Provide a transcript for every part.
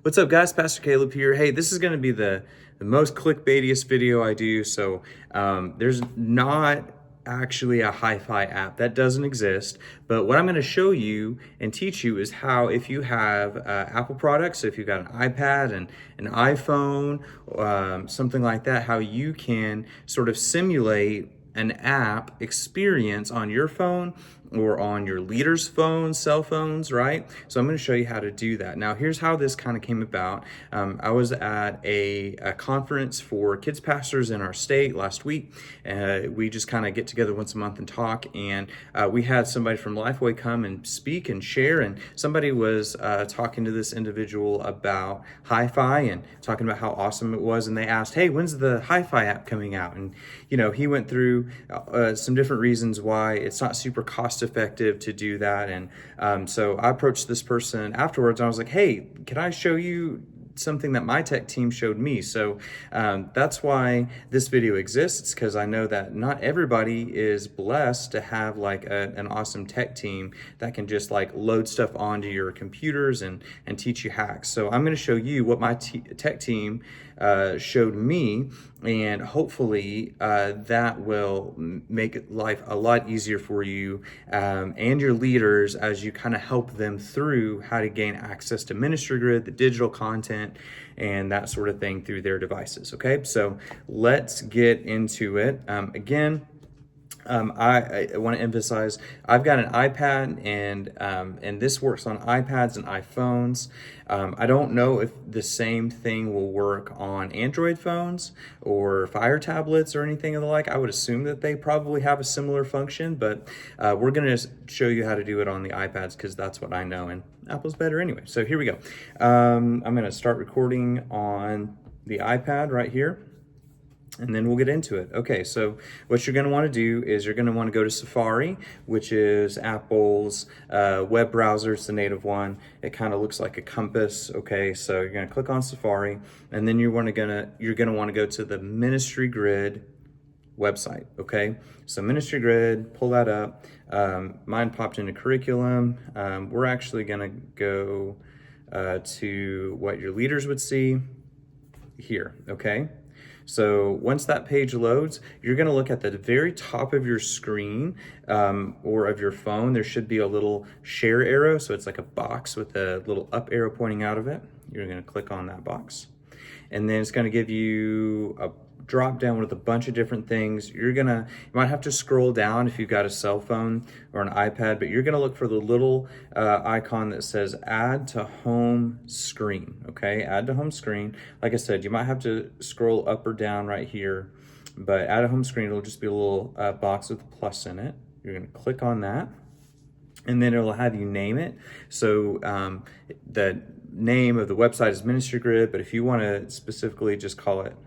What's up, guys? Pastor Caleb here. Hey, this is going to be the most clickbaitiest video I do. So there's not actually a HYFI app. That doesn't exist. But what I'm going to show you and teach you is how, if you have Apple products, so if you've got an iPad and an iPhone, something like that, how you can sort of simulate an app experience on your phone or on your leader's phone, cell phones, right? So I'm going to show you how to do that. Now, here's how this kind of came about. I was at a conference for kids pastors in our state last week. We just kind of get together once a month and talk, and we had somebody from Lifeway come and speak and share, and somebody was talking to this individual about HYFI and talking about how awesome it was, and they asked, hey, when's the HYFI app coming out? And he went through some different reasons why it's not super cost effective to do that. And so I approached this person afterwards and I was like, hey, can I show you something that my tech team showed me? So that's why this video exists, because I know that not everybody is blessed to have like an awesome tech team that can just like load stuff onto your computers and teach you hacks. So I'm going to show you what my tech team showed me, and hopefully that will make life a lot easier for you and your leaders as you kind of help them through how to gain access to Ministry Grid, the digital content, and that sort of thing through their devices. Okay, so let's get into it. I want to emphasize, I've got an iPad, and this works on iPads and iPhones. I don't know if the same thing will work on Android phones or Fire tablets or anything of the like. I would assume that they probably have a similar function, but we're going to show you how to do it on the iPads because that's what I know, and Apple's better anyway. So here we go. I'm going to start recording on the iPad right here, and then we'll get into it. Okay, so what you're going to want to do is you're going to want to go to Safari, which is Apple's web browser. It's the native one. It kind of looks like a compass. Okay, so you're going to click on Safari, and then you're going to want to go to the Ministry Grid website. Okay, so Ministry Grid, pull that up. Mine popped into curriculum. We're actually going to go to what your leaders would see here. Okay. So once that page loads, you're going to look at the very top of your screen or of your phone. There should be a little share arrow. So it's like a box with a little up arrow pointing out of it. You're going to click on that box. And then it's going to give you a drop down with a bunch of different things. You might have to scroll down if you've got a cell phone or an iPad, but you're going to look for the little icon that says add to home screen. Okay, add to home screen. Like I said, you might have to scroll up or down right here, but add to home screen, it'll just be a little box with a plus in it. You're going to click on that, and then it'll have you name it. So the name of the website is Ministry Grid, but if you want to specifically just call it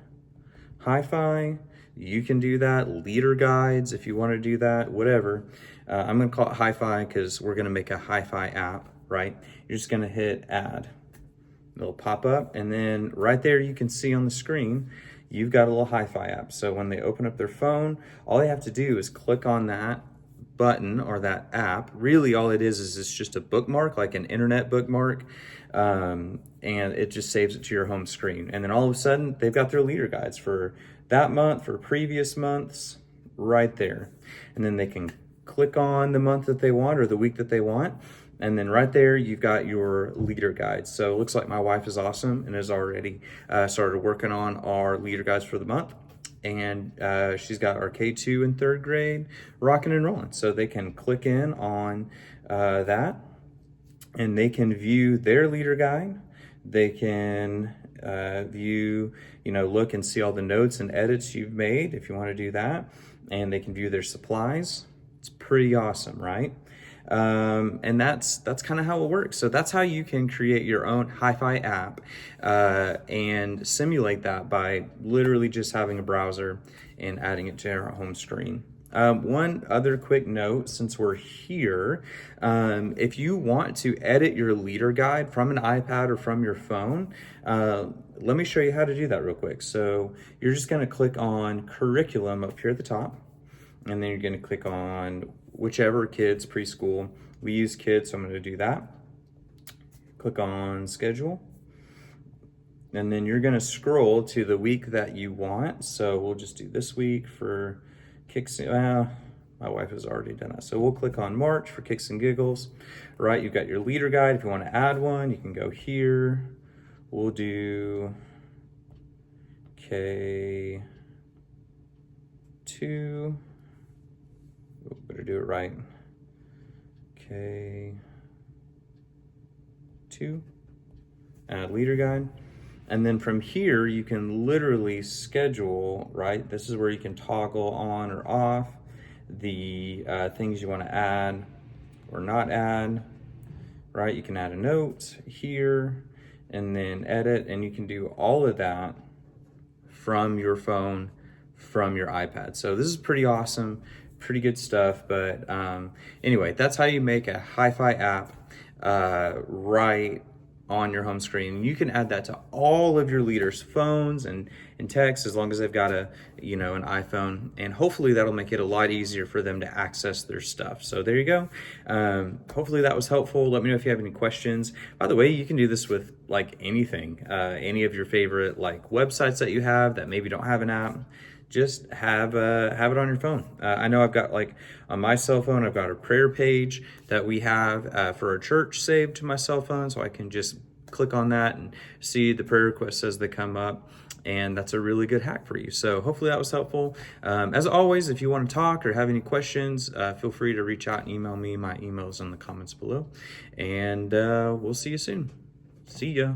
HYFI, you can do that. Leader guides, if you want to do that, whatever. I'm going to call it HYFI because we're going to make a HYFI app, right? You're just going to hit add. It'll pop up, and then right there you can see on the screen, you've got a little HYFI app. So when they open up their phone, all they have to do is click on that button or that app. Really all it is it's just a bookmark, like an internet bookmark, and it just saves it to your home screen. And then all of a sudden they've got their leader guides for that month, for previous months, right there. And then they can click on the month that they want or the week that they want, and then right there you've got your leader guides. So it looks like my wife is awesome and has already started working on our leader guides for the month. And she's got our K2 and third grade rocking and rolling. So they can click in on that, and they can view their leader guide. They can view, look and see all the notes and edits you've made if you want to do that. And they can view their supplies. It's pretty awesome, right? And that's kind of how it works. So that's how you can create your own HYFI app and simulate that by literally just having a browser and adding it to our home screen. One other quick note, since we're here, if you want to edit your leader guide from an iPad or from your phone, let me show you how to do that real quick. So you're just going to click on curriculum up here at the top, and then you're going to click on whichever kids preschool. We use kids, so I'm going to do that. Click on schedule, And then you're gonna scroll to the week that you want. So we'll just do this week for kicks. My wife has already done that. So we'll click on March for kicks and giggles, right? You've got your leader guide. If you want to add one, you can go here. We'll do K2. Better do it right. K2. Add leader guide. And then from here, you can literally schedule, right? This is where you can toggle on or off the things you want to add or not add, right? You can add a note here and then edit, and you can do all of that from your phone, from your iPad. So this is pretty awesome, pretty good stuff. But anyway, that's how you make a HYFI app right on your home screen. You can add that to all of your leaders' phones and texts, as long as they've got an iPhone, and hopefully that'll make it a lot easier for them to access their stuff. So there you go. Hopefully that was helpful. Let me know if you have any questions. By the way, you can do this with like anything, any of your favorite like websites that you have that maybe don't have an app. Just have it on your phone. I know I've got, like, on my cell phone, I've got a prayer page that we have for our church saved to my cell phone, so I can just click on that and see the prayer requests as they come up. And that's a really good hack for you. So hopefully that was helpful. As always, if you want to talk or have any questions, feel free to reach out and email me. My email is in the comments below. And we'll see you soon. See ya.